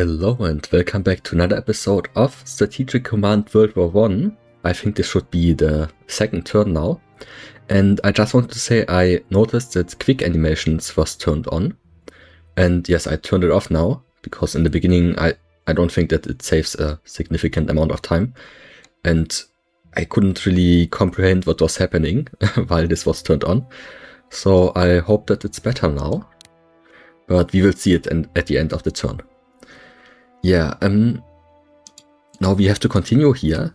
Hello and welcome back to another episode of Strategic Command World War 1. I think this should be the second turn now. And I just wanted to say I noticed that quick animations was turned on. And yes, I turned it off now, because in the beginning I don't think that it saves a significant amount of time. And I couldn't really comprehend what was happening while this was turned on. So I hope that it's better now. But we will see it at the end of the turn. Yeah, now we have to continue here.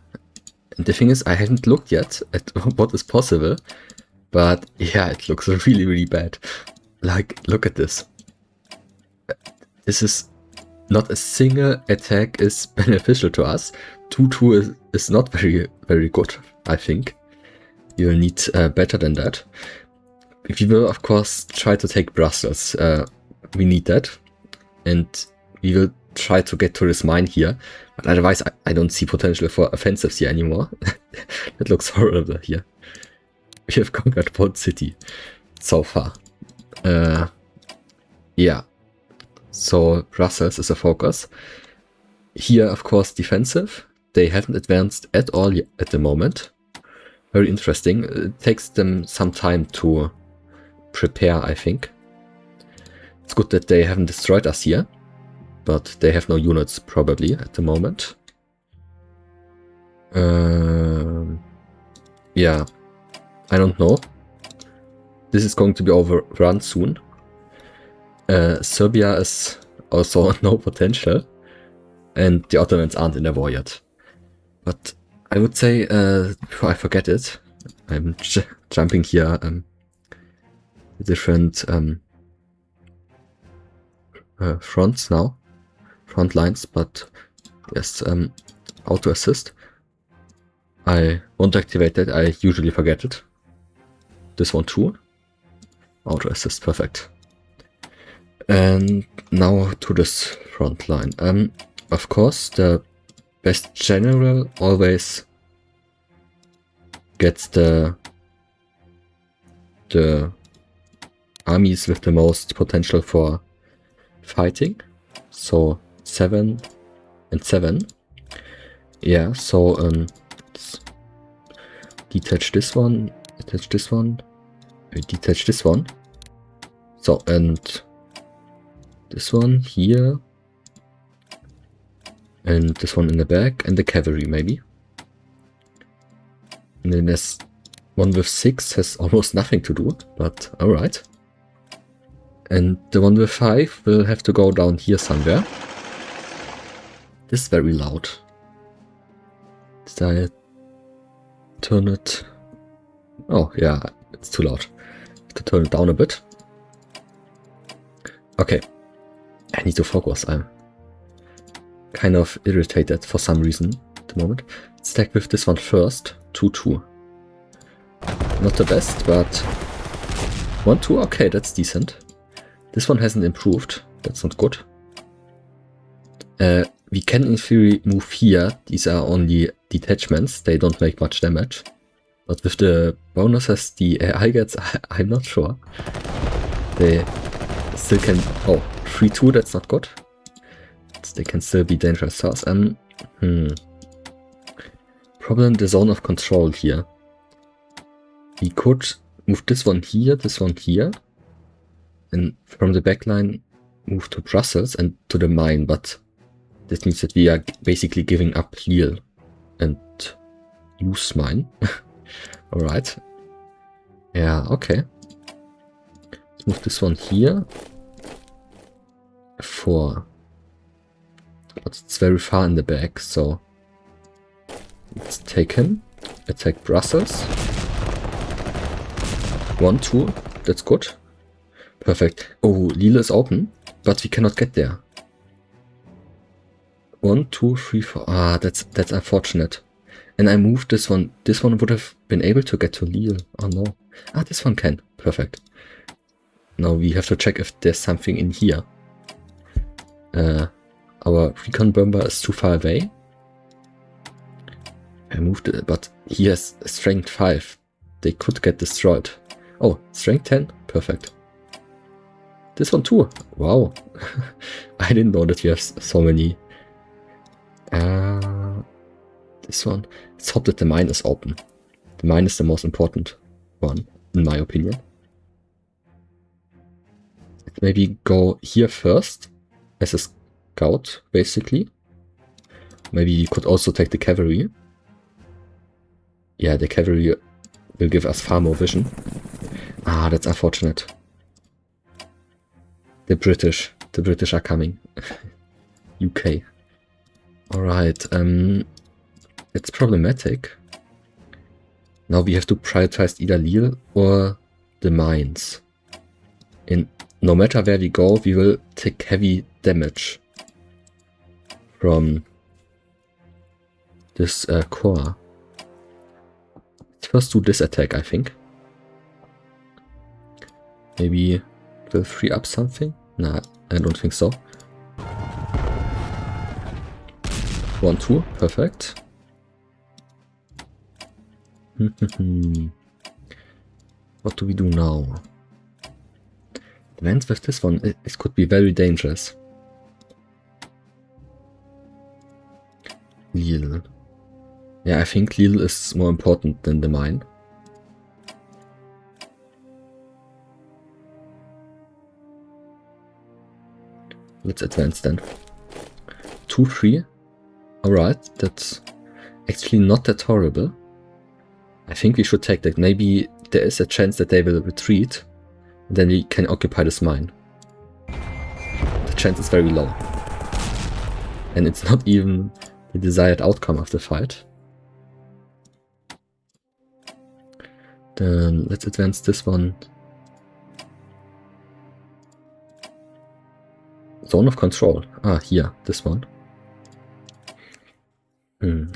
And the thing is, I haven't looked yet at what is possible. But yeah, it looks really, really bad. Like, look at this. This is not a single attack is beneficial to us. 2-2 is not very, very good, I think. You'll need better than that. We will, of course, try to take Brussels. We need that. And we will try to get to this mine here, but otherwise I don't see potential for offensives here anymore. That looks horrible here. We have conquered one city so far. Yeah, so Brussels is a focus. Here, of course, defensive. They haven't advanced at all at the moment. Very interesting. It takes them some time to prepare, I think. It's good that they haven't destroyed us here. But they have no units, probably, at the moment. Yeah, I don't know. This is going to be overrun soon. Serbia is also no potential. And the Ottomans aren't in the war yet. But I would say, before I forget it, I'm jumping here the different fronts now. Front lines, but yes, auto assist. I won't activate that, I usually forget it. This one too. Auto assist, perfect. And now to this front line. Of course, the best general always gets the armies with the most potential for fighting. So 7 and 7. Yeah, so let's detach this one, attach this one, detach this one. So, and this one here, and this one in the back, and the cavalry maybe. And then there's one with 6 has almost nothing to do, but alright. And the one with 5 will have to go down here somewhere. This is very loud. Did I turn it? Oh yeah, it's too loud. I have to turn it down a bit. Okay. I need to focus. I'm kind of irritated for some reason at the moment. Let's stack with this one first. 2-2. Not the best, but 1-2. Okay, that's decent. This one hasn't improved. That's not good. We can in theory move here. These are only detachments. They don't make much damage. But with the bonuses the AI gets, I'm not sure. They still can... Oh, 3-2, that's not good. They can still be dangerous to us. Problem, the zone of control here. We could move this one here, and from the backline move to Brussels and to the mine, but this means that we are basically giving up Lille and use mine. Alright. Yeah, okay. Let's move this one here. 4. But it's very far in the back, so let's take him. Attack Brussels. 1-2. That's good. Perfect. Oh, Lille is open, but we cannot get there. 1, 2, 3, 4. Ah, that's unfortunate. And I moved this one. This one would have been able to get to Lille. Oh no. Ah, this one can. Perfect. Now we have to check if there's something in here. Our recon bomber is too far away. I moved it, but he has strength 5. They could get destroyed. Oh, strength 10? Perfect. This one too. Wow. I didn't know that you have so many. This one. Let's hope that the mine is open. The mine is the most important one, in my opinion. Let's maybe go here first as a scout, basically. Maybe you could also take the cavalry. Yeah, the cavalry will give us far more vision. Ah, that's unfortunate. The British are coming. UK. Alright, it's problematic. Now we have to prioritize either Lille or the mines. No matter where we go, we will take heavy damage from this core. Let's first do this attack, I think. Maybe will free up something? Nah, I don't think so. 1-2, perfect. What do we do now? Advance with this one, it could be very dangerous. Lille. Yeah, I think Lille is more important than the mine. Let's advance then. 2-3. Alright, that's actually not that horrible. I think we should take that. Maybe there is a chance that they will retreat. And then we can occupy this mine. The chance is very low. And it's not even the desired outcome of the fight. Then let's advance this one. Zone of control. Ah, here, this one.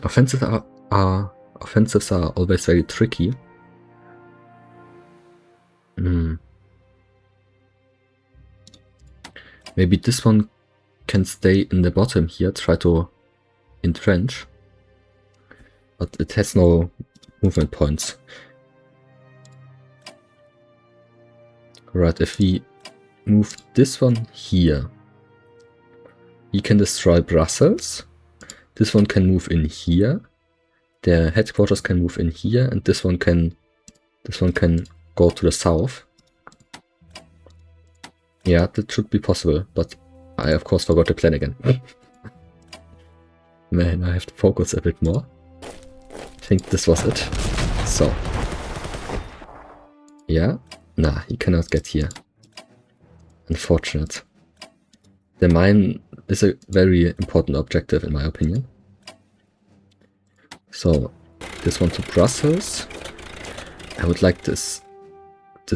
Offensives are always very tricky. Maybe this one can stay in the bottom here, try to entrench. But it has no movement points. Right, if we move this one here, we can destroy Brussels. This one can move in here. The headquarters can move in here, and this one can go to the south. Yeah, that should be possible, but I of course forgot the plan again. Man, I have to focus a bit more. I think this was it. So. Yeah? Nah, he cannot get here. Unfortunate. The mine is a very important objective in my opinion. So, this one to Brussels. I would like this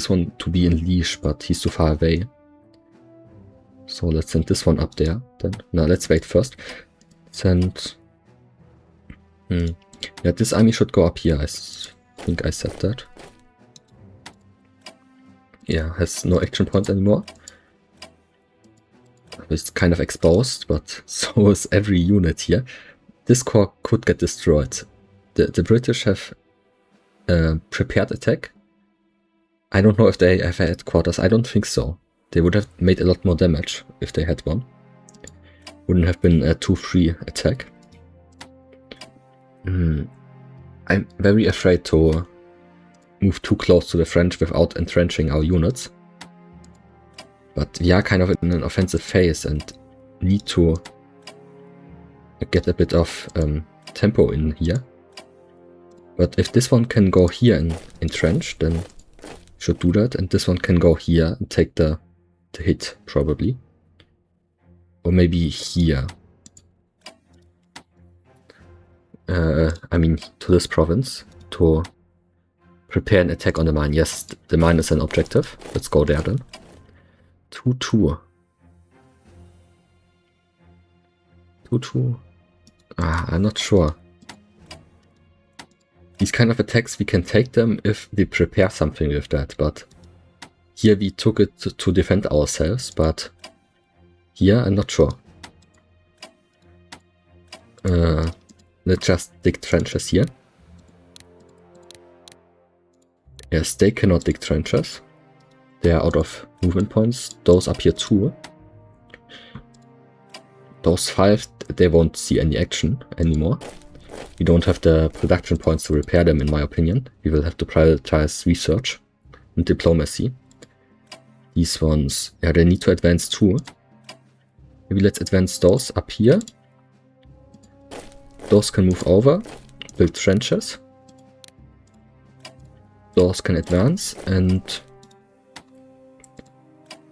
one to be in Liège, but he's too far away. So let's send this one up there. Then no, let's wait first. Send. Yeah, this army should go up here. I think I said that. Yeah, has no action points anymore. It's kind of exposed, but so is every unit here. This core could get destroyed. The British have prepared attack. I don't know if they have a headquarters. I don't think so. They would have made a lot more damage if they had one. Wouldn't have been a 2-3 attack. I'm very afraid to move too close to the French without entrenching our units. But we are kind of in an offensive phase and need to get a bit of tempo in here. But if this one can go here and entrench, then should do that. And this one can go here and take the hit, probably. Or maybe here. I mean, to this province, to prepare an attack on the mine. Yes, the mine is an objective. Let's go there then. 2-2. 2-2. I'm not sure. These kind of attacks, we can take them if we prepare something with that, but here we took it to defend ourselves, but here I'm not sure. Let's just dig trenches here. Yes, they cannot dig trenches. they are out of movement points. Those up here too. Those 5, they won't see any action anymore. We don't have the production points to repair them, in my opinion. We will have to prioritize research and diplomacy. These ones, yeah, they need to advance too. Maybe let's advance those up here. Those can move over, build trenches. Those can advance, and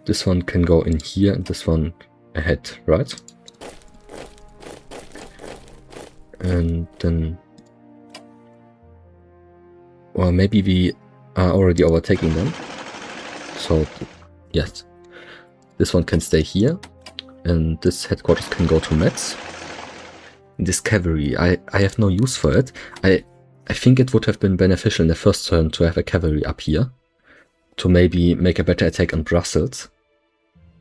this one can go in here and this one ahead, right? And then, or maybe we are already overtaking them. So yes, this one can stay here, and this headquarters can go to Metz. This cavalry, I have no use for it. I think it would have been beneficial in the first turn to have a cavalry up here, to maybe make a better attack on Brussels.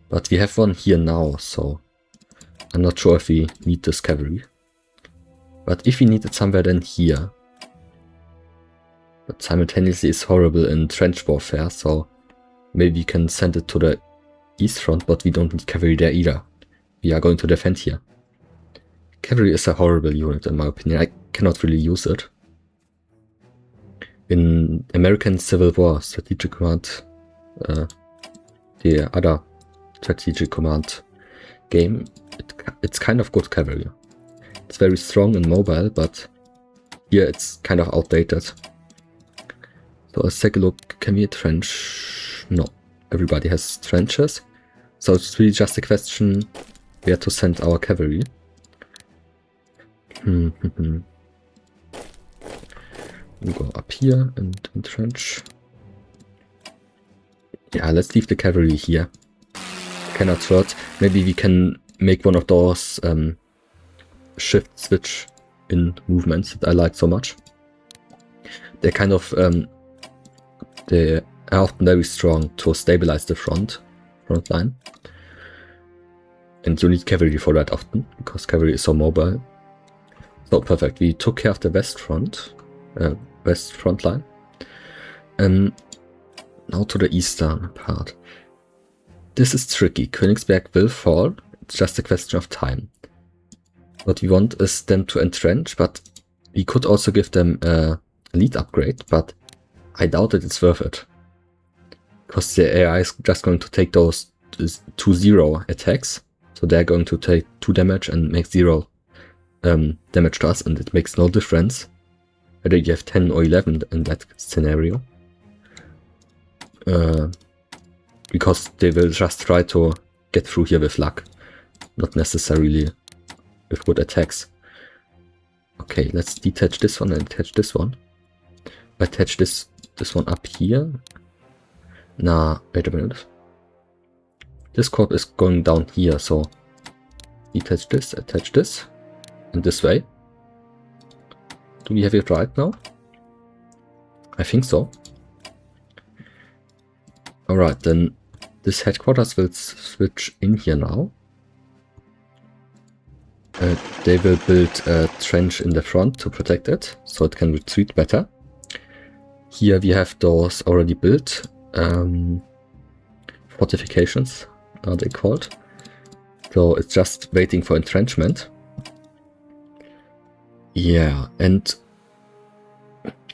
But we have one here now, so I'm not sure if we need this cavalry. But if we need it somewhere, then here. But simultaneously it's horrible in trench warfare, so maybe we can send it to the east front, but we don't need cavalry there either. We are going to defend here. Cavalry is a horrible unit in my opinion. I cannot really use it. In American Civil War Strategic Command, the other Strategic Command game, it's kind of good cavalry. It's very strong and mobile, but here it's kind of outdated. So let's take a look. Can we trench? No, everybody has trenches. So it's really just a question where to send our cavalry. We go up here and entrench. Yeah, let's leave the cavalry here. Cannot hurt. Maybe we can make one of those shift switch in movements that I like so much. They're kind of they are often very strong to stabilize the front line. And you need cavalry for that often, because cavalry is so mobile. So perfect, we took care of the west front line. Now to the eastern part. This is tricky. Königsberg will fall, it's just a question of time. What we want is them to entrench, but we could also give them a lead upgrade, but I doubt that it's worth it. Because the AI is just going to take those 2-0 attacks, so they're going to take 2 damage and make 0 damage to us, and it makes no difference whether you have 10 or 11 in that scenario. Because they will just try to get through here with luck, not necessarily with good attacks. Okay, let's detach this one and attach this one. Attach this one up here. Nah, wait a minute. This corp is going down here, so detach this, attach this, and this way. Do we have it right now? I think so. Alright, then this headquarters will switch in here now. They will build a trench in the front to protect it, so it can retreat better. Here we have those already built. Fortifications are they called. So it's just waiting for entrenchment. Yeah, and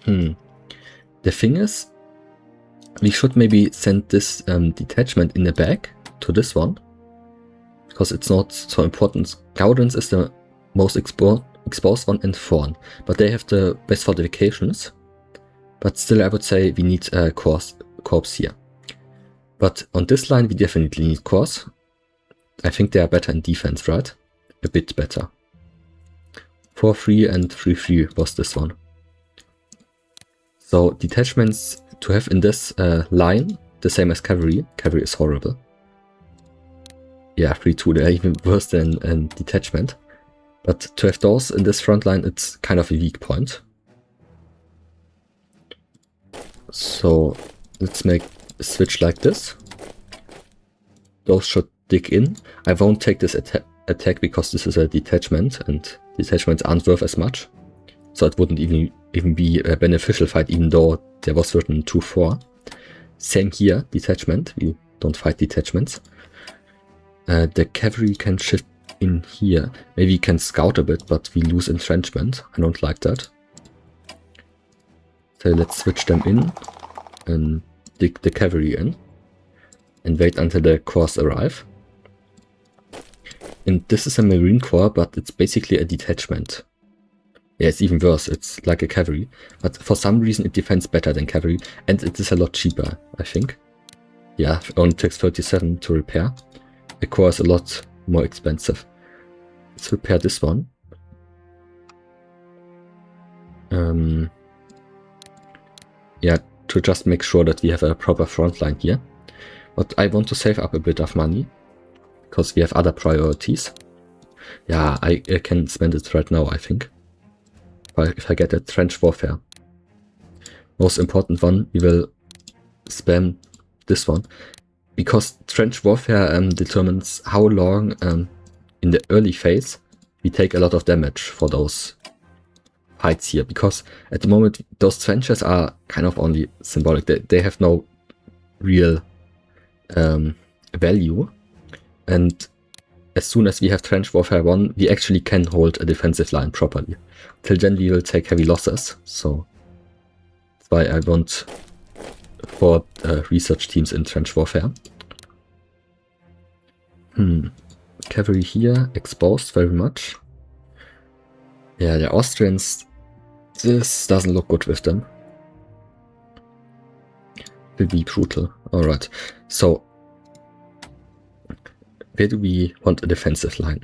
the thing is, we should maybe send this detachment in the back to this one, because it's not so important. Gaudens is the most exposed one, and Thorn, but they have the best fortifications. But still, I would say we need corps here. But on this line, we definitely need corps. I think they are better in defense, right? A bit better. 4-3 and 3-3 was this one. So detachments to have in this line, the same as cavalry. Cavalry is horrible. Yeah, 3-2, they're even worse than detachment. But to have those in this front line, it's kind of a weak point. So let's make a switch like this. Those should dig in. I won't take this attack because this is a detachment, and detachments aren't worth as much. So it wouldn't even be a beneficial fight, even though there was certain 2-4. Same here, detachment. We don't fight detachments. The cavalry can shift in here. Maybe we can scout a bit, but we lose entrenchment. I don't like that. So let's switch them in and dig the cavalry in and wait until the corps arrive. And this is a marine corps, but it's basically a detachment. Yeah, it's even worse. It's like a cavalry, but for some reason it defends better than cavalry, and it is a lot cheaper, I think. Yeah, it only takes 37 to repair. The core is a lot more expensive. Let's repair this one. Yeah, to just make sure that we have a proper front line here. But I want to save up a bit of money, because we have other priorities. Yeah, I can spend it right now, I think. If I get a trench warfare. Most important one, we will spam this one. Because trench warfare determines how long in the early phase we take a lot of damage for those fights here. Because at the moment those trenches are kind of only symbolic. They have no real value. And as soon as we have trench warfare 1, we actually can hold a defensive line properly. Till then we will take heavy losses. So that's why I want 4 research teams in trench warfare. Cavalry here, exposed very much. Yeah, the Austrians, this doesn't look good with them. Will be brutal. Alright, so where do we want a defensive line?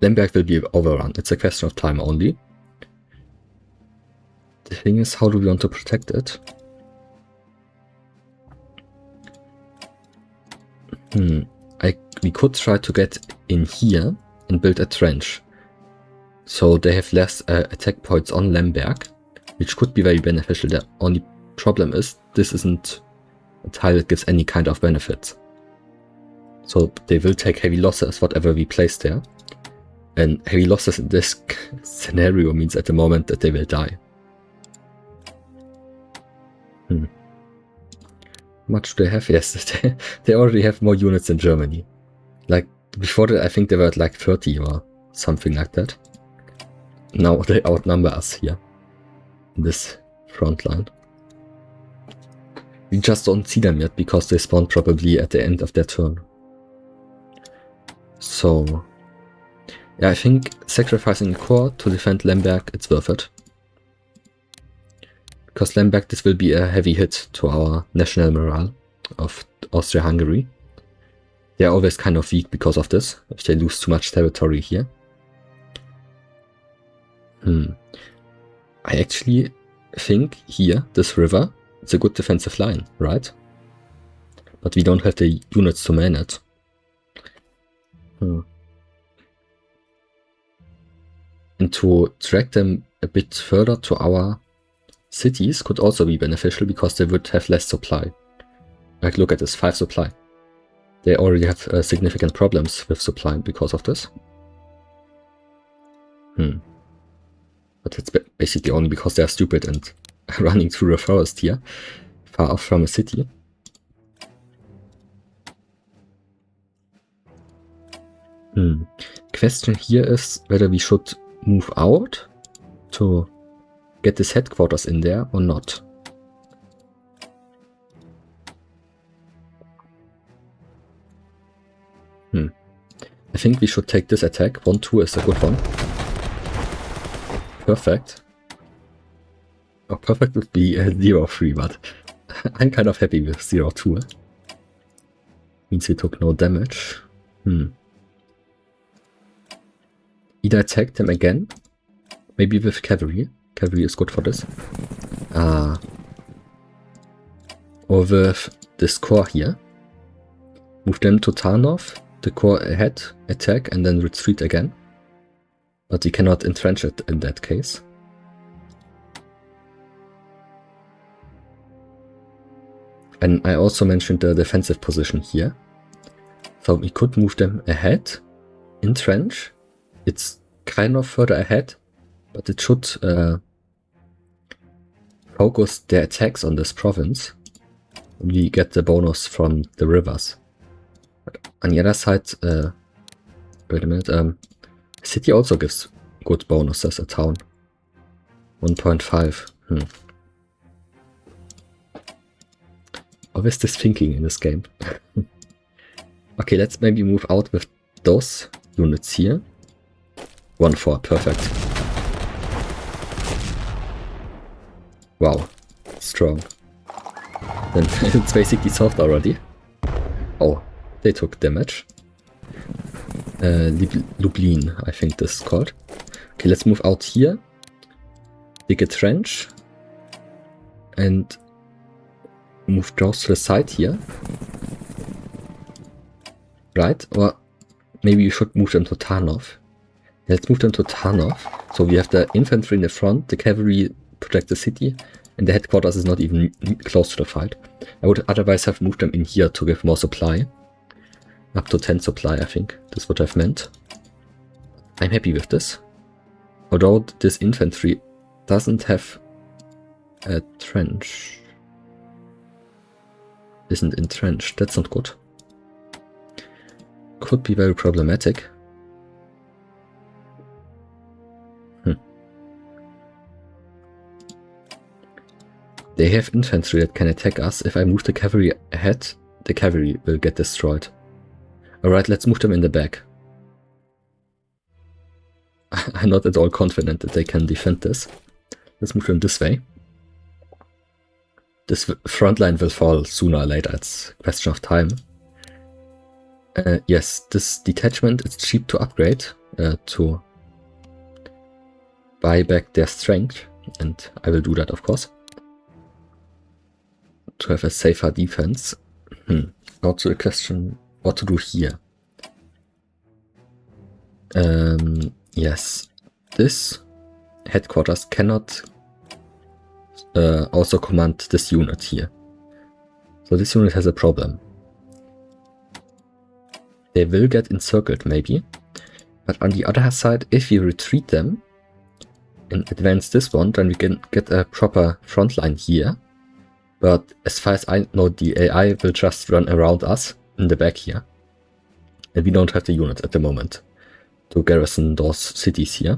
Lemberg will be overrun. It's a question of time only. The thing is, how do we want to protect it? We could try to get in here and build a trench. So they have less attack points on Lemberg, which could be very beneficial. The only problem is, this isn't a tile that gives any kind of benefits. So they will take heavy losses, whatever we place there. And heavy losses in this scenario means at the moment that they will die. Much do they have? Yes, they already have more units than Germany. Like, before that I think they were at like 30 or something like that. Now they outnumber us here, in this front line. We just don't see them yet, because they spawn probably at the end of their turn. So, yeah, I think sacrificing a corps to defend Lemberg, it's worth it. Because Lemberg, this will be a heavy hit to our national morale of Austria-Hungary. They are always kind of weak because of this, if they lose too much territory here. I actually think here, this river, it's a good defensive line, right? But we don't have the units to man it. And to drag them a bit further to our cities could also be beneficial, because they would have less supply. Like, look at this, 5 supply. They already have significant problems with supply because of this. But it's basically only because they are stupid and running through a forest here, far off from a city. Question here is whether we should move out to get this headquarters in there or not. I think we should take this attack. 1-2 is a good one. Perfect. Oh, perfect would be 0-3, but I'm kind of happy with 0-2. Means we took no damage. Either attack them again, maybe with cavalry. Cavalry is good for this. Or with this corps here. Move them to Tarnov, the corps ahead, attack, and then retreat again. But we cannot entrench it in that case. And I also mentioned the defensive position here. So we could move them ahead, entrench. It's kind of further ahead, but it should focus their attacks on this province. we get the bonus from the rivers. But on the other side, wait a minute, city also gives good bonuses, a town. 1.5. What is this thinking in this game? Okay, let's maybe move out with those units here. 1-4, perfect. Wow, strong. Then it's basically solved already. Oh, they took damage. Lublin, I think this is called. Okay, let's move out here. Dig a trench. And move those to the side here. Right? Or maybe you should move them to Tarnov. Let's move them to Tarnov. So we have the infantry in the front, the cavalry protect the city, and the headquarters is not even close to the fight. I would otherwise have moved them in here to give more supply. Up to 10 supply, I think. That's what I've meant. I'm happy with this. Although this infantry doesn't have a trench. Isn't entrenched. That's not good. Could be very problematic. They have infantry that can attack us. If I move the cavalry ahead, the cavalry will get destroyed. Alright, let's move them in the back. I'm not at all confident that they can defend this. Let's move them this way. This front line will fall sooner or later, it's a question of time. Yes, this detachment is cheap to upgrade, to buy back their strength, and I will do that of course. To have a safer defense. Now to the question, what to do here. Yes, this headquarters cannot also command this unit here. So this unit has a problem. They will get encircled maybe, but on the other side, if we retreat them and advance this one, then we can get a proper front line here. But as far as I know, the AI will just run around us in the back here. And we don't have the units at the moment to garrison those cities here.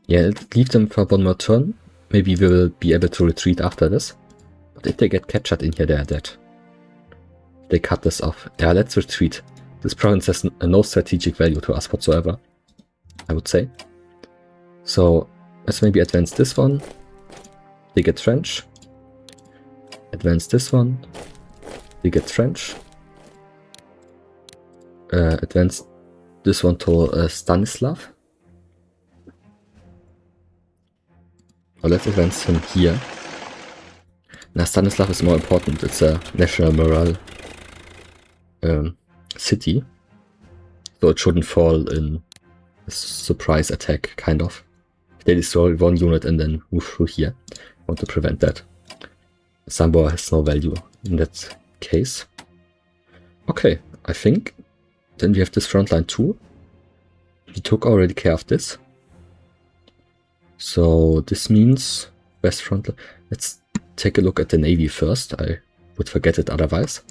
Yeah, leave them for one more turn. Maybe we will be able to retreat after this. But if they get captured in here, they are dead. They cut this off. Yeah, let's retreat. This province has no strategic value to us whatsoever, I would say. So let's maybe advance this one. Dig a trench. Advance this one. Dig a trench. Advance this one to Stanislav. Or let's advance him here. Now Stanislav is more important. It's a national morale city. So it shouldn't fall in a surprise attack, kind of. They destroy one unit and then move through here. I want to prevent that. Sambor has no value in that case. Okay, I think then we have this front line too. We took already care of this. So this means west front line. Let's take a look at the navy first. I would forget it otherwise.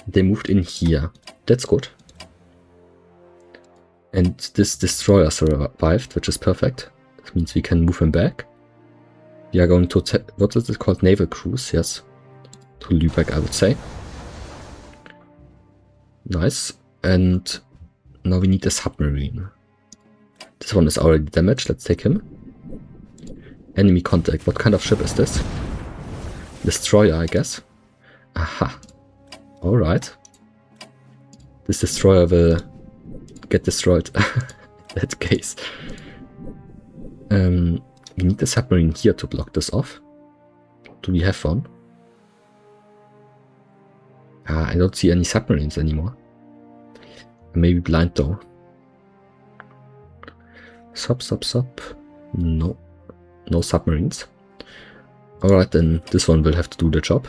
They moved in here. That's good. And this destroyer survived, which is perfect. That means we can move him back. We are going to, what is it called? Naval cruise, yes. To Lübeck, I would say. Nice. And now we need a submarine. This one is already damaged. Let's take him. Enemy contact. What kind of ship is this? Destroyer, I guess. Aha. Alright. This destroyer will get destroyed in that case. We need a submarine here to block this off. Do we have one? I don't see any submarines anymore. I may be blind though. Sub. No. No submarines. Alright, then this one will have to do the job.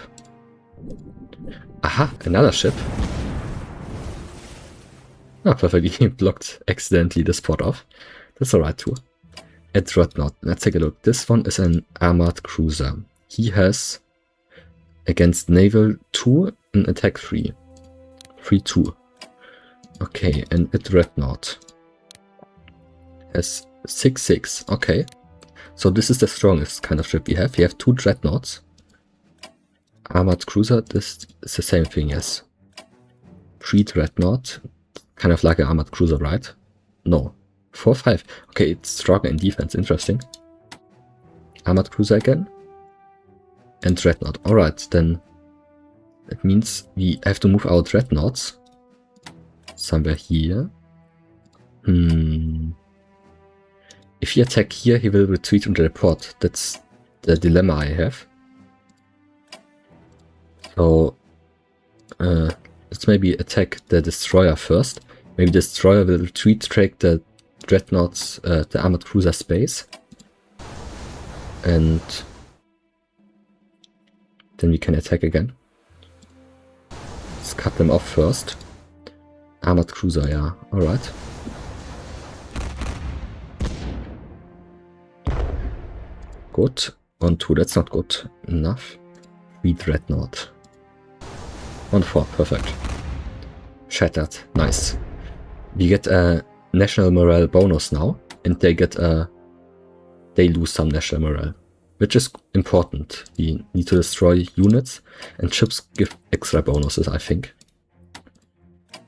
Aha, another ship. Ah, perfectly blocked accidentally the spot off. That's alright too. at Dreadnought. Let's take a look. This one is an armored cruiser. He has against naval 2 and attack 3. 3-2. Okay, and a Dreadnought has 6-6. Okay. So this is the strongest kind of ship we have. We have 2 Dreadnoughts. Armored cruiser, this is the same thing, yes. 3 Dreadnought. Kind of like an armored cruiser, right? No. 4-5. Okay, it's stronger in defense. Interesting. Armored cruiser again. And Dreadnought. Alright, then that means we have to move our Dreadnoughts somewhere here. If he attack here, he will retreat into the port. That's the dilemma I have. So let's maybe attack the destroyer first. Maybe the destroyer will retreat, take the Dreadnoughts, the armored cruiser space. And then we can attack again. Let's cut them off first. Armored cruiser, yeah, alright. Good. 1-2, that's not good enough. 3 Dreadnought. 1-4, perfect. Shattered, nice. We get a national morale bonus now, and they get they lose some national morale, which is important. We need to destroy units, and ships give extra bonuses, I think.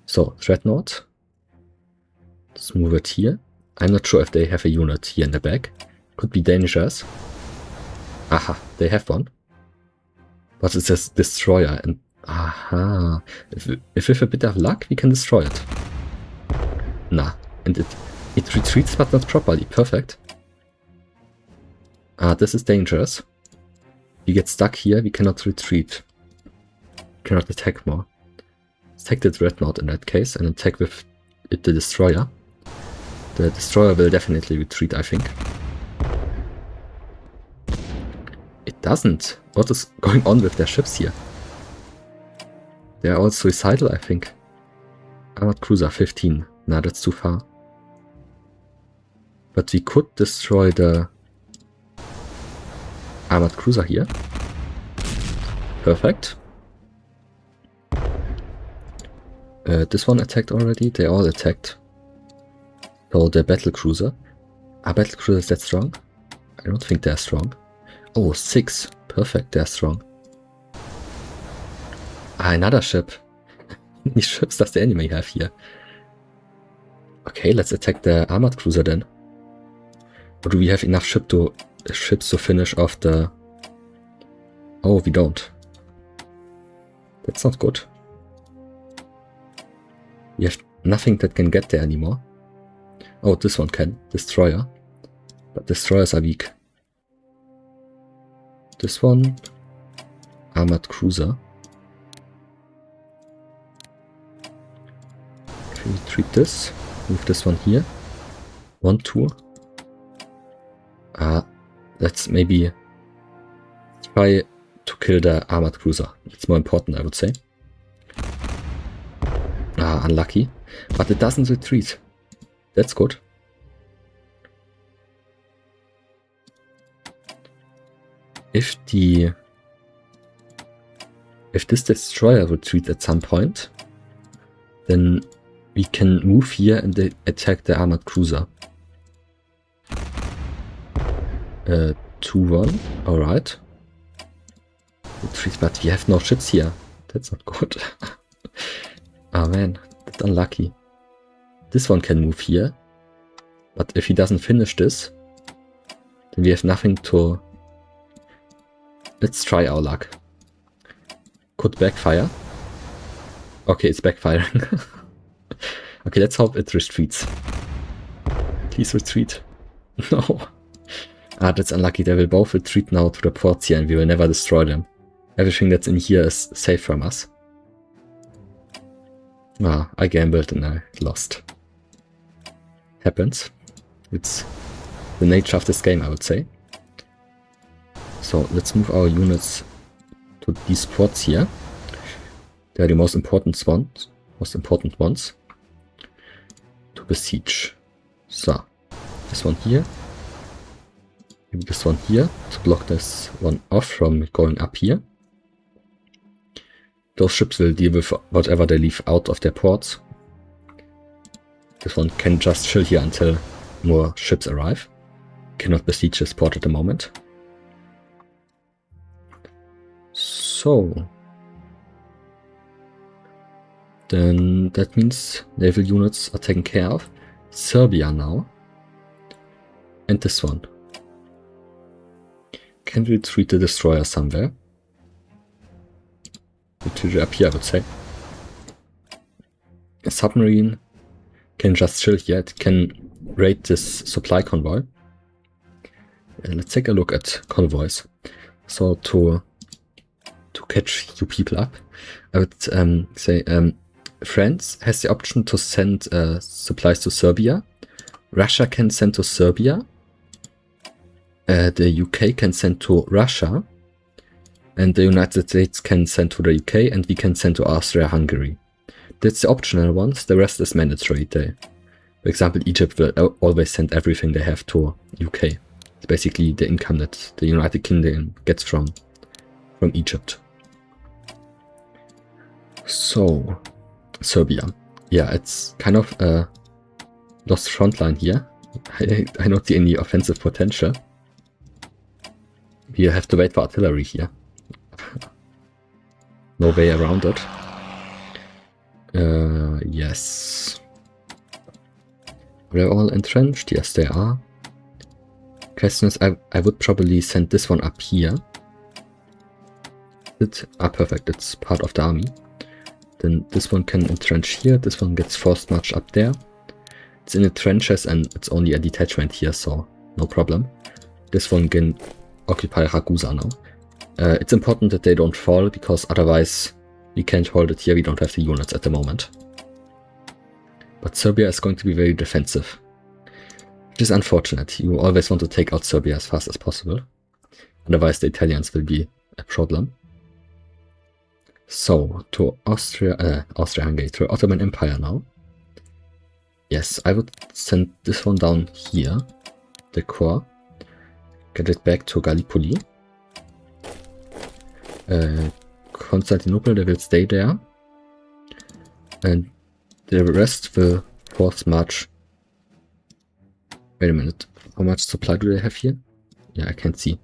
So, Dreadnought. Let's move it here. I'm not sure if they have a unit here in the back. Could be dangerous. Aha, they have one. But it says destroyer, and aha. If with a bit of luck, we can destroy it. Nah, and it retreats but not properly. Perfect. Ah, this is dangerous. We get stuck here, we cannot retreat. Cannot attack more. Let's take the Dreadnought in that case and attack with the destroyer. The destroyer will definitely retreat, I think. It doesn't. What is going on with their ships here? They are all suicidal, I think. Armored cruiser 15. Nah, that's too far. But we could destroy the armored cruiser here. Perfect. This one attacked already. They all attacked. So the battle cruiser. Are battle cruisers that strong? I don't think they're strong. Oh, 6. Perfect, they're strong. Ah, another ship. How many ships does the enemy have here? Okay, let's attack the armored cruiser then. Or do we have enough ships to finish off the... Oh, we don't. That's not good. We have nothing that can get there anymore. Oh, this one can. Destroyer. But destroyers are weak. This one. Armored cruiser. Can we treat this? Move this one here. 1-2. Let's maybe try to kill the armored cruiser. It's more important, I would say. Unlucky. But it doesn't retreat. That's good. If this destroyer retreats at some point, then we can move here and attack the armored cruiser. 2-1, alright. Retreat, but we have no ships here. That's not good. Ah man, that's unlucky. This one can move here. But if he doesn't finish this, then we have nothing to... Let's try our luck. Could backfire. Okay, it's backfiring. Okay, let's hope it retreats. Please retreat. No. That's unlucky. They will both retreat now to the ports here and we will never destroy them. Everything that's in here is safe from us. I gambled and I lost. Happens. It's the nature of this game, I would say. So let's move our units to these ports here. They are the most important ones to besiege. So, this one here. Maybe this one here to block this one off from going up here. Those ships will deal with whatever they leave out of their ports. This one can just chill here until more ships arrive. Cannot besiege this port at the moment. So then that means naval units are taken care of. Serbia now. And this one. Can we retreat the destroyer somewhere? Retreat up here, I would say. A submarine can just chill here. It can raid this supply convoy. Let's take a look at convoys. So to catch you people up, I would say France has the option to send supplies to Serbia. Russia can send to Serbia. The UK can send to Russia. And the United States can send to the UK, and we can send to Austria-Hungary. That's the optional ones. The rest is mandatory. For example, Egypt will always send everything they have to UK. It's basically the income that the United Kingdom gets from Egypt. So, Serbia. Yeah, it's kind of a lost front line here. I don't see any offensive potential. We have to wait for artillery here. No way around it. Yes. They're all entrenched? Yes, they are. Question is, I would probably send this one up here. Perfect, it's part of the army. Then this one can entrench here, this one gets forced march up there. It's in the trenches and it's only a detachment here, so no problem. This one can occupy Ragusa now. It's important that they don't fall, because otherwise we can't hold it here, we don't have the units at the moment. But Serbia is going to be very defensive. Which is unfortunate. You always want to take out Serbia as fast as possible. Otherwise the Italians will be a problem. So, to Austria-Hungary, to Ottoman Empire now. Yes, I would send this one down here. The core. Get it back to Gallipoli. Constantinople, they will stay there. And the rest will force march. Wait a minute. How much supply do they have here? Yeah, I can't see.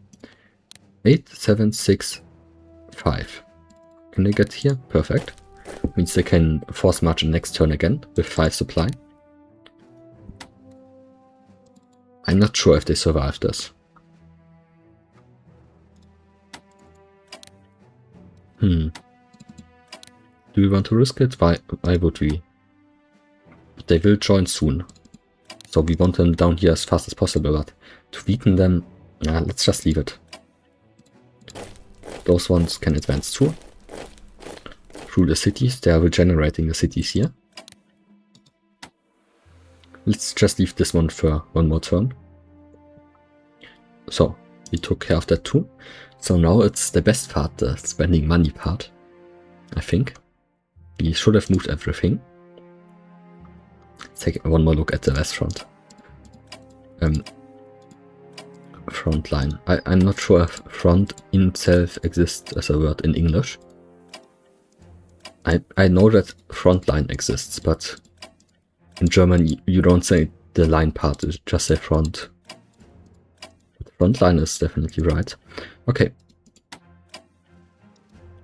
8, 7, 6, 5. Can they get here? Perfect. Means they can force march in next turn again with 5 supply. I'm not sure if they survive this. Do we want to risk it? Why would we? But they will join soon. So we want them down here as fast as possible, but to weaken them, let's just leave it. Those ones can advance too. Through the cities, they are regenerating the cities here. Let's just leave this one for one more turn. So, we took care of that too. So now it's the best part, the spending money part, I think. We should have moved everything. Let's take one more look at the west front. Front line. I'm not sure if front in itself exists as a word in English. I know that front line exists, but in German you don't say the line part, you just say front. But front line is definitely right. Okay.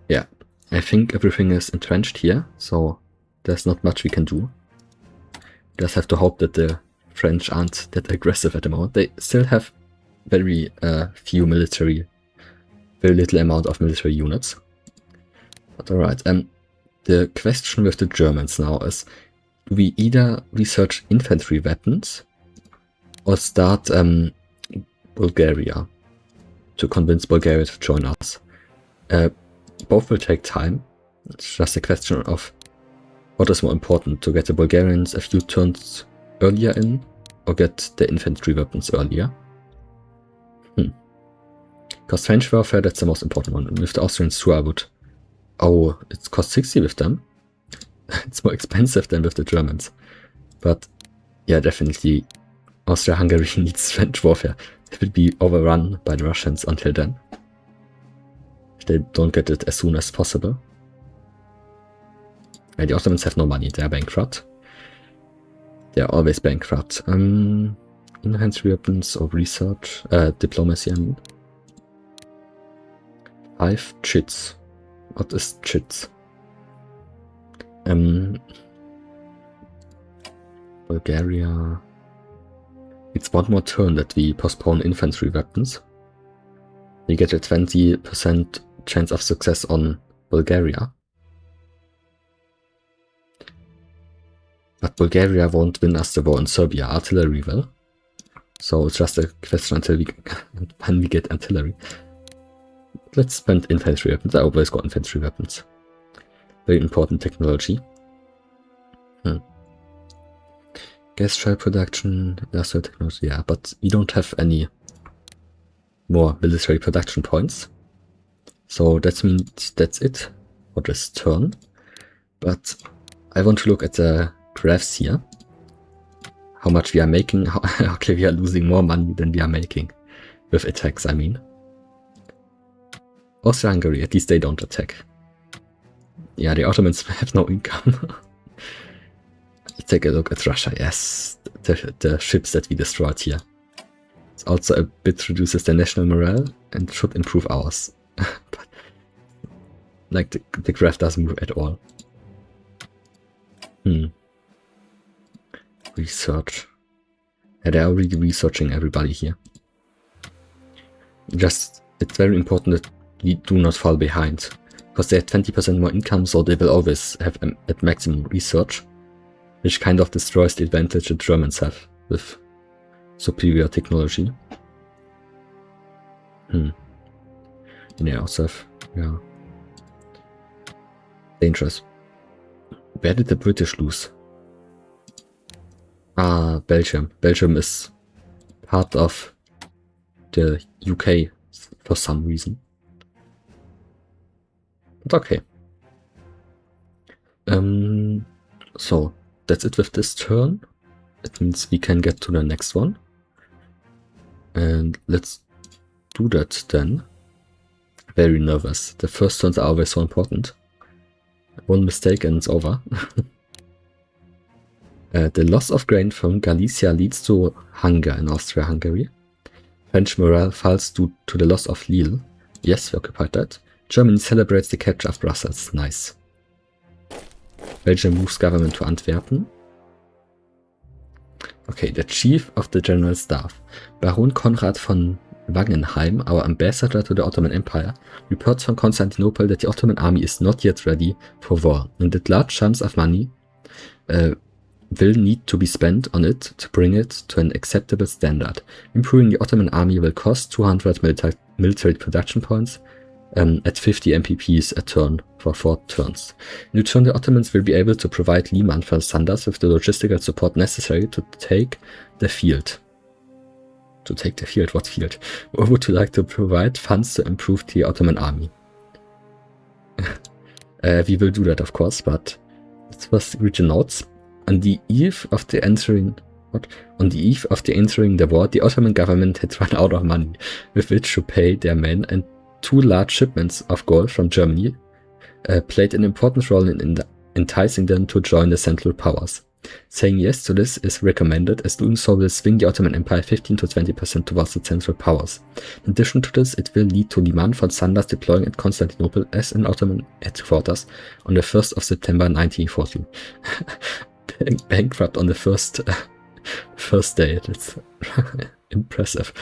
Yeah, I think everything is entrenched here, so there's not much we can do. Just have to hope that the French aren't that aggressive at the moment. They still have very few military, very little amount of military units. But alright, the question with the Germans now is, do we either research infantry weapons or start Bulgaria to convince Bulgaria to join us? Both will take time. It's just a question of what is more important, to get the Bulgarians a few turns earlier in or get the infantry weapons earlier. Because French warfare, that's the most important one. And with the Austrians too, I would... Oh, it costs 60 with them. It's more expensive than with the Germans. But yeah, definitely Austria-Hungary needs trench warfare. It will be overrun by the Russians until then. If they don't get it as soon as possible. The Ottomans have no money, they're bankrupt. They're always bankrupt. Infantry weapons or research, diplomacy, I mean. 5 chits. What is chits? Bulgaria. It's one more turn that we postpone infantry weapons. We get a 20% chance of success on Bulgaria. But Bulgaria won't win us the war in Serbia. Artillery will. So it's just a question until when we get artillery. Let's spend infantry weapons. I always got infantry weapons. Very important technology. Gas shell production, industrial technology, yeah, but we don't have any more military production points. So that means that's it for this turn. But I want to look at the graphs here. How much we are making. Okay, we are losing more money than we are making. With attacks, I mean. Austria-Hungary, at least they don't attack. Yeah, the Ottomans have no income. Let's take a look at Russia. Yes, the ships that we destroyed here. It's also a bit reduces their national morale and should improve ours. But, like, the graph doesn't move at all. Research. Yeah, they're already researching everybody here. Just, it's very important that we do not fall behind. Because they have 20% more income, so they will always have at maximum research. Which kind of destroys the advantage the Germans have with superior technology. They also have, yeah. Dangerous. Where did the British lose? Ah, Belgium. Belgium is part of the UK for some reason. But okay. So that's it with this turn. It means we can get to the next one. And let's do that then. Very nervous. The first turns are always so important. One mistake and it's over. The loss of grain from Galicia leads to hunger in Austria-Hungary. French morale falls due to the loss of Lille. Yes, we occupied that. Germany celebrates the capture of Brussels. Nice. Belgium moves government to Antwerpen. Okay, the chief of the general staff, Baron Konrad von Wangenheim, our ambassador to the Ottoman Empire, reports from Constantinople that the Ottoman army is not yet ready for war, and that large sums of money will need to be spent on it to bring it to an acceptable standard. Improving the Ottoman army will cost 200 military production points at 50 MPPs a turn for 4 turns. In return, the Ottomans will be able to provide Liman von Sanders with the logistical support necessary to take the field. To take the field? What field? Or would you like to provide funds to improve the Ottoman army? We will do that, of course, but let's first read the notes. On the eve of the entering the war, the Ottoman government had run out of money with which to pay their men, and 2 large shipments of gold from Germany played an important role in enticing them to join the Central Powers. Saying yes to this is recommended, as doing so will swing the Ottoman Empire 15 to 20% towards the Central Powers. In addition to this, it will lead to Liman von Sanders deploying at Constantinople as an Ottoman headquarters on the 1st of September 1914. Bankrupt on the first day. That's impressive.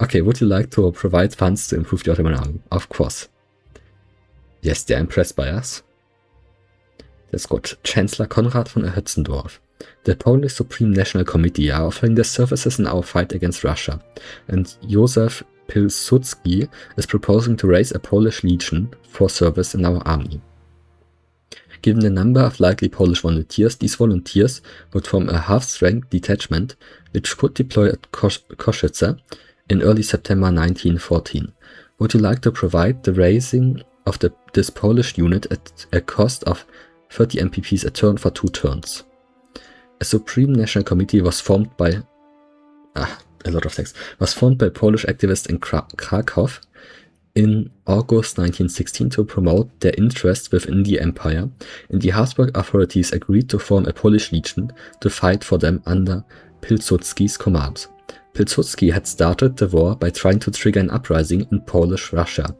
Okay, would you like to provide funds to improve the Ottoman army? Of course. Yes, they're impressed by us. That's good. Chancellor Konrad von Hötzendorf. The Polish Supreme National Committee are offering their services in our fight against Russia, and Józef Pilsudski is proposing to raise a Polish legion for service in our army. Given the number of likely Polish volunteers, these volunteers would form a half-strength detachment which could deploy at Košice in early September 1914. Would you like to provide the raising of this Polish unit at a cost of 30 MPPs a turn for 2 turns? A Supreme National Committee was formed by a lot of text, was formed by Polish activists in Krakow in August 1916 to promote their interests within the empire, and the Habsburg authorities agreed to form a Polish legion to fight for them under Pilsudski's command. Pilsudski had started the war by trying to trigger an uprising in Polish Russia,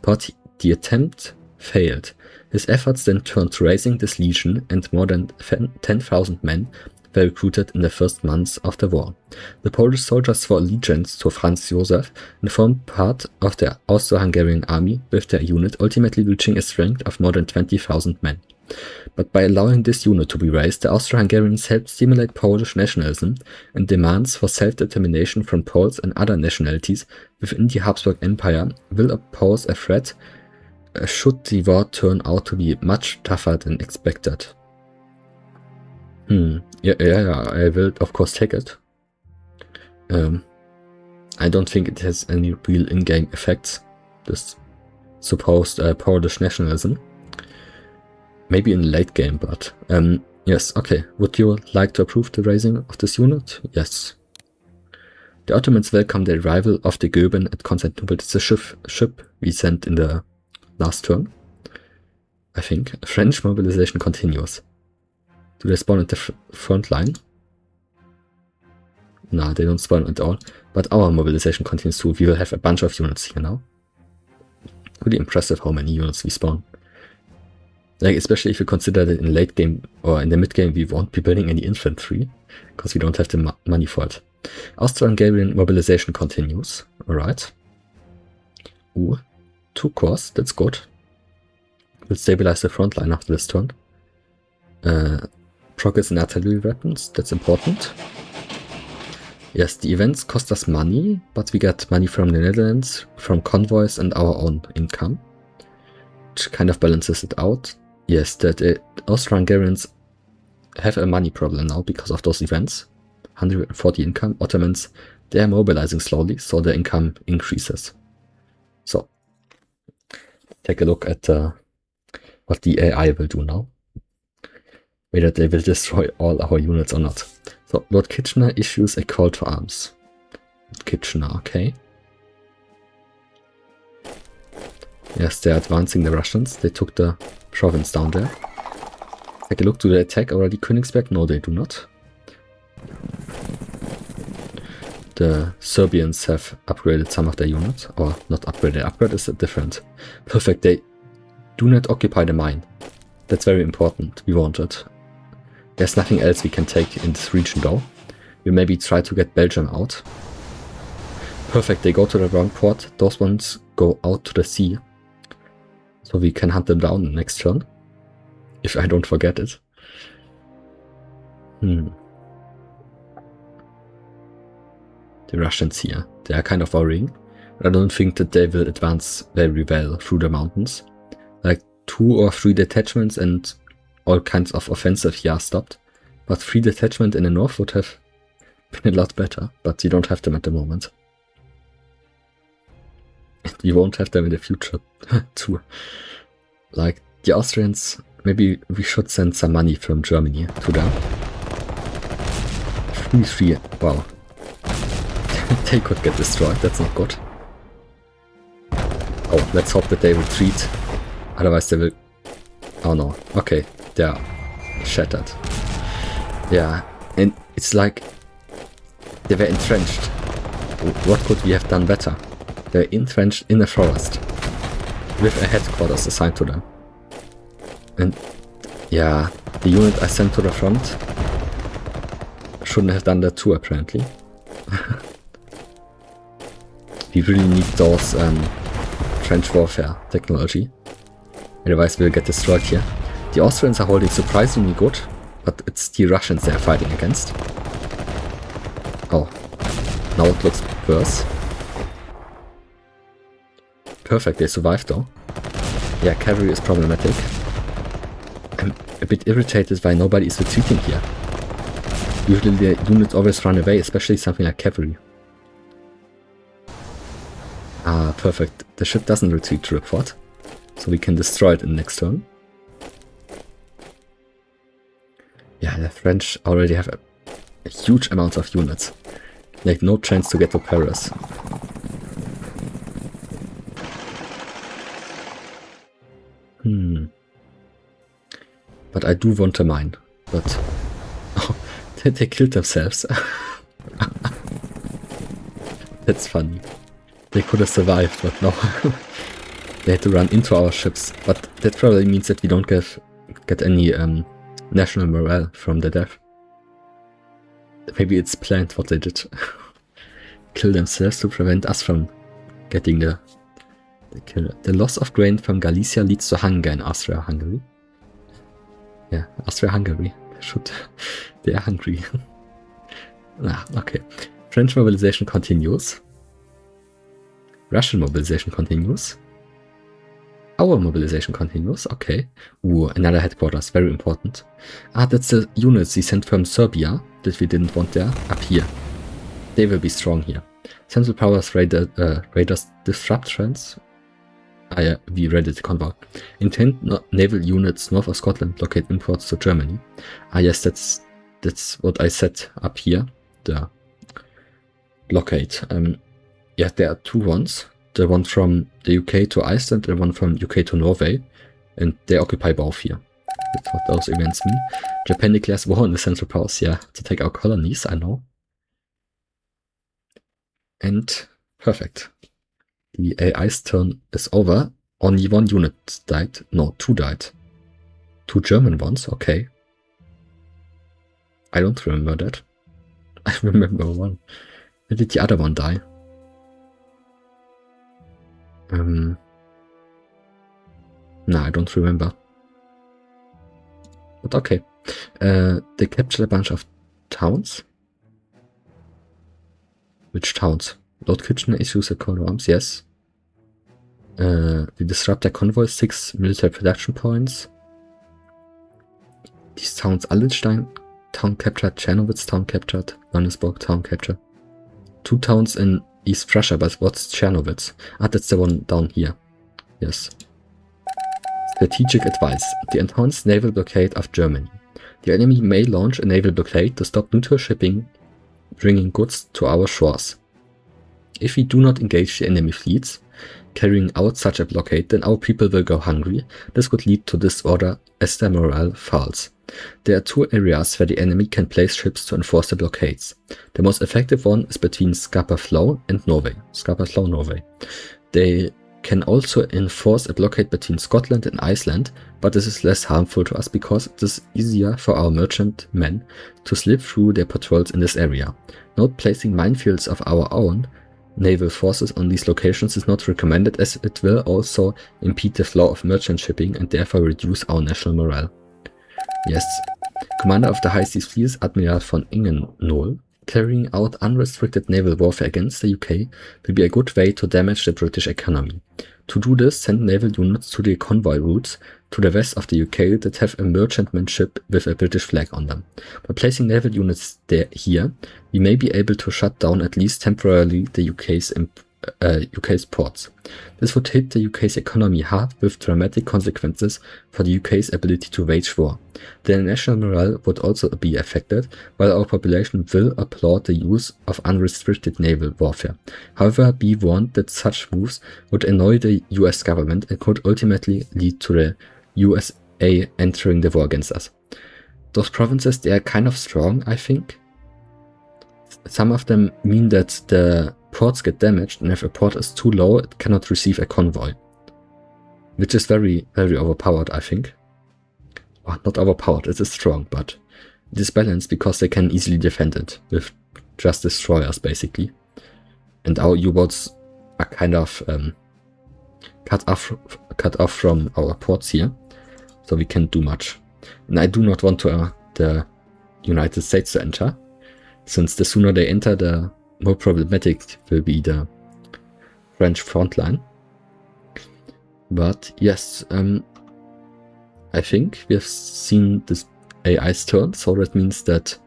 but the attempt failed. His efforts then turned to raising this legion, and more than 10,000 men were recruited in the first months of the war. The Polish soldiers swore allegiance to Franz Joseph and formed part of the Austro-Hungarian army, with their unit ultimately reaching a strength of more than 20,000 men. But by allowing this unit to be raised, the Austro-Hungarians helped stimulate Polish nationalism, and demands for self-determination from Poles and other nationalities within the Habsburg Empire will pose a threat should the war turn out to be much tougher than expected. Yeah, I will of course take it. I don't think it has any real in-game effects, this supposed Polish nationalism. Maybe in late game, but yes, okay. Would you like to approve the raising of this unit? Yes. The Ottomans welcomed the arrival of the Goeben at Constantinople. It's a ship we sent in the last turn, I think. French mobilization continues. Do they spawn at the front line? Nah, they don't spawn at all. But our mobilization continues too. We will have a bunch of units here now. Really impressive how many units we spawn. Like, especially if you consider that in late game or in the mid game we won't be building any infantry, because we don't have the money for it. Austro-Hungarian mobilization continues. Alright. Ooh, 2 cores, that's good. We'll stabilize the front line after this turn. Progress in artillery weapons, that's important. Yes, the events cost us money, but we get money from the Netherlands, from convoys and our own income, which kind of balances it out. Yes, the Austro-Hungarians have a money problem now because of those events. 140 income. Ottomans, they are mobilizing slowly, so the income increases. So, take a look at what the AI will do now. Whether they will destroy all our units or not. So, Lord Kitchener issues a call to arms. Lord Kitchener, okay. Yes, they're advancing the Russians. They took the province down there. Take a look, do they attack already Königsberg? No, they do not. The Serbians have upgraded some of their units. Or not upgraded, upgrade is different. Perfect, they do not occupy the mine. That's very important, we want it. There's nothing else we can take in this region though. We'll maybe try to get Belgium out. Perfect, they go to the wrong port. Those ones go out to the sea. So we can hunt them down the next turn. If I don't forget it. The Russians here. They are kind of worrying. But I don't think that they will advance very well through the mountains. Like 2 or 3 detachments and all kinds of offensive here stopped. But 3 detachments in the north would have been a lot better. But you don't have them at the moment. You won't have them in the future too. Like the Austrians, maybe we should send some money from Germany to them. 3-3, wow. They could get destroyed, that's not good. Oh, let's hope that they retreat. Otherwise they will... Oh no, okay, they are shattered. Yeah, and it's like they were entrenched. What could we have done better? They're entrenched in a forest with a headquarters assigned to them. And yeah, the unit I sent to the front shouldn't have done that too, apparently. We really need those trench warfare technology. Otherwise we'll get destroyed here. The Austrians are holding surprisingly good, but it's the Russians they're fighting against. Oh, now it looks worse. Perfect, they survived though. Yeah, cavalry is problematic. I'm a bit irritated why nobody is retreating here. Usually the units always run away, especially something like cavalry. Ah, perfect. The ship doesn't retreat to the fort, so we can destroy it in the next turn. Yeah, the French already have a huge amount of units. Like, no chance to get to Paris. But I do want a mine. But... Oh, they killed themselves. That's funny. They could have survived, but no. They had to run into our ships. But that probably means that we don't get any national morale from the death. Maybe it's planned what they did. Kill themselves to prevent us from getting the kill. The loss of grain from Galicia leads to hunger in Austria-Hungary. Yeah, Austria-Hungary. They are hungry. Okay. French mobilization continues. Russian mobilization continues. Our mobilization continues. Okay. Ooh, another headquarters. Very important. That's the units we sent from Serbia that we didn't want there. Up here. They will be strong here. Central Powers Raiders disrupt trends. Yeah, we read it, convoy. Intent naval units north of Scotland blockade imports to Germany. Yes, that's what I said up here. The blockade. Yeah, there are two ones. The one from the UK to Iceland and one from UK to Norway. And they occupy both here. That's what those events mean. Japan declares war on the Central Powers, yeah, to take our colonies, I know. And perfect. The AI's turn is over. Only one unit died. No, two died. Two German ones, okay. I don't remember that. I remember one. Where did the other one die? No, I don't remember. But okay. They captured a bunch of towns. Which towns? Lord Kitchener issues a call to arms, yes. They disrupt their convoys, 6 military production points. These towns: Allenstein, town captured, Czernowitz, town captured, Johannesburg, town captured. 2 towns in East Prussia, but what's Czernowitz? That's the one down here. Yes. Strategic advice. The enhanced naval blockade of Germany. The enemy may launch a naval blockade to stop neutral shipping bringing goods to our shores. If we do not engage the enemy fleets carrying out such a blockade, then our people will go hungry. This could lead to disorder as their morale falls. There are 2 areas where the enemy can place ships to enforce the blockades. The most effective one is between Scapa Flow and Norway. Scapa Flow, Norway. They can also enforce a blockade between Scotland and Iceland, but this is less harmful to us because it is easier for our merchant men to slip through their patrols in this area. Not placing minefields of our own naval forces on these locations is not recommended, as it will also impede the flow of merchant shipping and therefore reduce our national morale. Yes. Commander of the High Seas Fleet is Admiral von Ingenohl. Carrying out unrestricted naval warfare against the UK will be a good way to damage the British economy. To do this, send naval units to the convoy routes to the west of the UK that have a merchantman ship with a British flag on them. By placing naval units here, we may be able to shut down at least temporarily the UK's ports. This would hit the UK's economy hard, with dramatic consequences for the UK's ability to wage war. Their national morale would also be affected, while our population will applaud the use of unrestricted naval warfare. However, be warned that such moves would annoy the US government and could ultimately lead to the USA entering the war against us. Those provinces, they are kind of strong, I think. Some of them mean that the ports get damaged, and if a port is too low, it cannot receive a convoy. Which is very, very overpowered, I think. Well, not overpowered, it is strong, but it is balanced because they can easily defend it with just destroyers, basically. And our U-boats are kind of cut off from our ports here, so we can't do much. And I do not want the United States to enter, since the sooner they enter, the more problematic will be the French front line. But yes, I think we have seen this AI's turn, so that means that,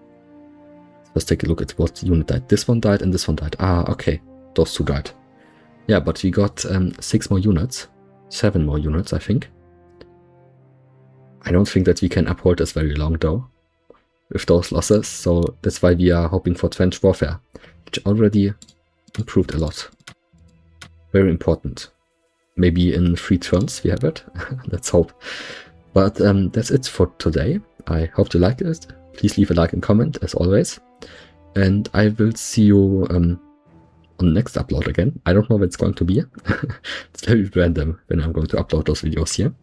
let's take a look at what unit died. This one died and this one died. Okay, those 2 died. Yeah, but we got 6 more units, 7 more units, I think. I don't think that we can uphold this very long though. with those losses, so that's why we are hoping for trench warfare, which already improved a lot. Very important. Maybe in 3 turns we have it. Let's hope. But that's it for today. I hope you liked it. Please leave a like and comment as always. And I will see you on the next upload again. I don't know when it's going to be. It's very random when I'm going to upload those videos here.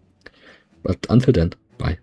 But until then, bye.